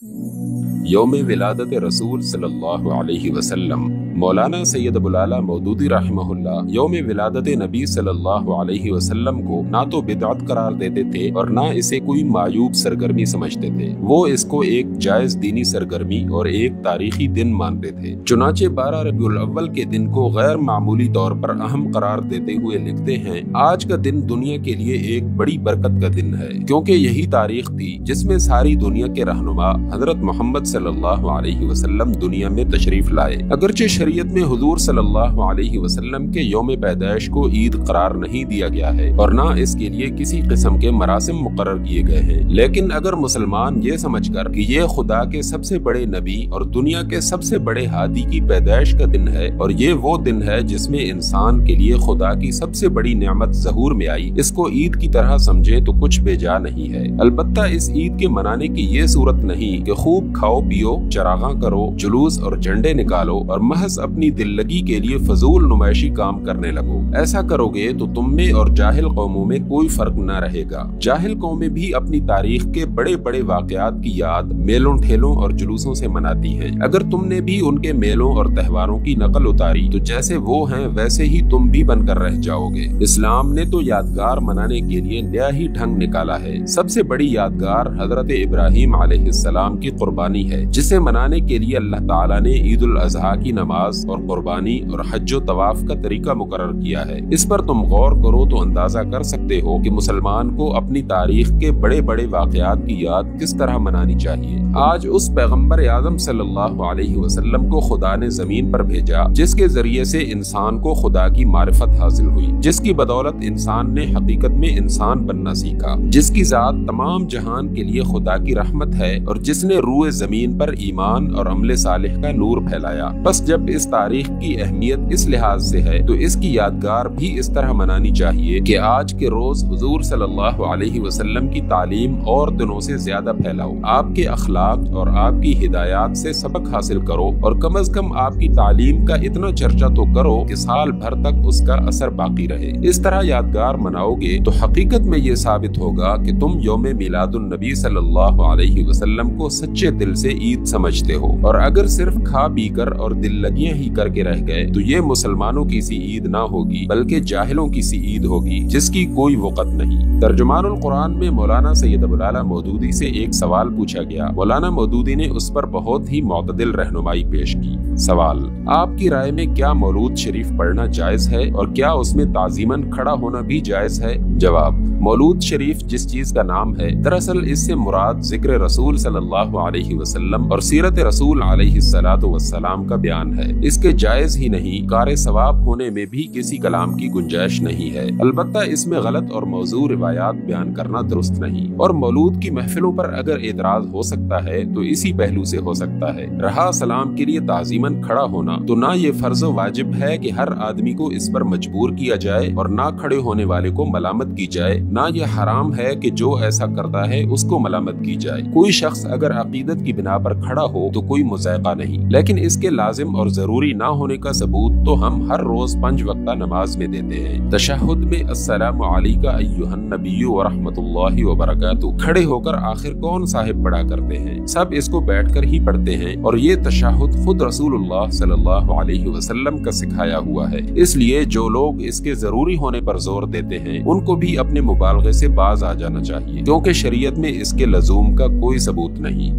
यौम विलादत रसूल सल्लल्लाहु अलैहि वसल्लम। मौलाना सैयद अबुल आला मौदूदी रहमहुल्लाह यौम विलादत नबी सल्लल्लाहु अलैहि वसल्लम को ना तो बिदअत करार देते थे और ना इसे कोई मायूब सरगर्मी समझते थे। वो इसको एक जायज दीनी सरगर्मी और एक तारीखी दिन मानते थे। चुनाचे 12 रबीउल अव्वल के दिन को गैर मामूली तौर पर अहम करार देते हुए लिखते हैं, आज का दिन दुनिया के लिए एक बड़ी बरकत का दिन है, क्योंकि यही तारीख थी जिसमें सारी दुनिया के रहनुमा हजरत मोहम्मद सल्लल्लाहु अलैहि वसल्लम दुनिया में तशरीफ लाए। अगरचे शरीयत में हुजूर सल्लल्लाहु अलैहि वसल्लम के यौम पैदाइश को ईद करार नहीं दिया गया है और न इसके लिए किसी किस्म के मरासिम मुकर्रर किए गए हैं, लेकिन अगर मुसलमान ये समझकर कि ये खुदा के सबसे बड़े नबी और दुनिया के सबसे बड़े हादी की पैदाइश का दिन है और ये वो दिन है जिसमें इंसान के लिए खुदा की सबसे बड़ी नेमत ज़हूर में आई, इसको ईद की तरह समझे तो कुछ बेजा नहीं है। अलबत्ता इस ईद के मनाने की ये सूरत नहीं कि खूब खाओ पियो, चरागा करो, जुलूस और झंडे निकालो और महज अपनी दिल्लगी के लिए फजूल नुमाइशी काम करने लगो। ऐसा करोगे तो तुम में और जाहिल कौमों में कोई फर्क न रहेगा। जाहिल कौमें भी अपनी तारीख के बड़े बड़े वाकयात की याद मेलों ठेलों और जुलूसों से मनाती हैं। अगर तुमने भी उनके मेलों और त्योहारों की नकल उतारी तो जैसे वो हैं वैसे ही तुम भी बनकर रह जाओगे। इस्लाम ने तो यादगार मनाने के लिए नया ही ढंग निकाला है। सबसे बड़ी यादगार हजरत इब्राहिम अलैहिस्सलाम की कुर्बानी है, जिसे मनाने के लिए अल्लाह ताला ने ईद उल अज़हा की नमाज और कुर्बानी और हज्जो तवाफ का तरीका मुकर्रर किया है। इस पर तुम गौर करो तो अंदाजा कर सकते हो कि मुसलमान को अपनी तारीख के बड़े बड़े वाकयात की याद किस तरह मनानी चाहिए। आज उस पैगम्बर आज़म सल्लल्लाहु अलैहि वसल्लम को खुदा ने जमीन पर भेजा, जिसके जरिए से इंसान को खुदा की मारिफत हासिल हुई, जिसकी बदौलत इंसान ने हकीकत में इंसान बनना सीखा, जिसकी जात तमाम जहान के लिए खुदा की रहमत है और जिसने रूए जमीन पर ईमान और अमले सालिह का नूर फैलाया। बस जब इस तारीख की अहमियत इस लिहाज से है तो इसकी यादगार भी इस तरह मनानी चाहिए कि आज के रोज हुजूर सल्लल्लाहु अलैहि वसल्लम की तालीम और दिनों से ज्यादा फैलाओ, आपके अखलाक और आपकी हिदायत से सबक हासिल करो और कम अज कम आपकी तालीम का इतना चर्चा तो करो कि साल भर तक उसका असर बाकी रहे। इस तरह यादगार मनाओगे तो हकीकत में ये साबित होगा कि तुम यौम मिलादुन नबी सल्लल्लाहु अलैहि वसल्लम को सच्चे दिल से ईद समझते हो, और अगर सिर्फ खा पी कर और दिल लगियां ही करके रह गए तो ये मुसलमानों की सी ईद ना होगी बल्कि जाहिलों की सी ईद होगी जिसकी कोई वक़्त नहीं। तर्जुमानुल कुरान में मौलाना सैयद अबुल आला मौदूदी से एक सवाल पूछा गया। मौलाना मौदूदी ने उस पर बहुत ही मुतदिल रहनुमाई पेश की। सवाल: आपकी राय में क्या मौलूद शरीफ पढ़ना जायज है और क्या उसमें ताजीमन खड़ा होना भी जायज है? जवाब: मौलूद शरीफ जिस चीज का नाम है, दरअसल इससे मुराद जिक्र रसूल सल्लल्लाहु अलैहि वसल्लम और सीरत रसूल अलैहिस्सलातु वस्सलाम का बयान है। इसके जायज ही नहीं, कारे सवाब होने में भी किसी कलाम की गुंजाइश नहीं है। अलबत्ता इसमें गलत और मौजू रिवायात बयान करना दुरुस्त नहीं, और मौलूद की महफिलों पर अगर एतराज हो सकता है तो इसी पहलू से हो सकता है। रहा सलाम के लिए ताजीमन खड़ा होना, तो ना ये फर्ज वाजिब है कि हर आदमी को इस पर मजबूर किया जाए और ना खड़े होने वाले को मलामत की जाए, ना ये हराम है कि जो ऐसा करता है उसको मलामत की जाए। कोई शख्स अगर अकीदत की बिना पर खड़ा हो तो कोई मुज़ायका नहीं, लेकिन इसके लाजिम और जरूरी ना होने का सबूत तो हम हर रोज 5 वक्ता नमाज में देते हैं। तशहुद में अस्सलामु अलैका अय्युहन नबिय्यु व रहमतुल्लाहि व बरकातुहू खड़े होकर आखिर कौन साहिब पढ़ा करते हैं? सब इसको बैठकर ही पढ़ते हैं, और ये तशहुद खुद रसूलुल्लाह सल्लल्लाहु अलैहि वसल्लम का सिखाया हुआ है। इसलिए जो लोग इसके जरूरी होने पर जोर देते हैं उनको भी अपने मुबालगे से बाज आ जाना चाहिए, क्योंकि शरीयत में इसके लजूम का कोई सबूत नहीं।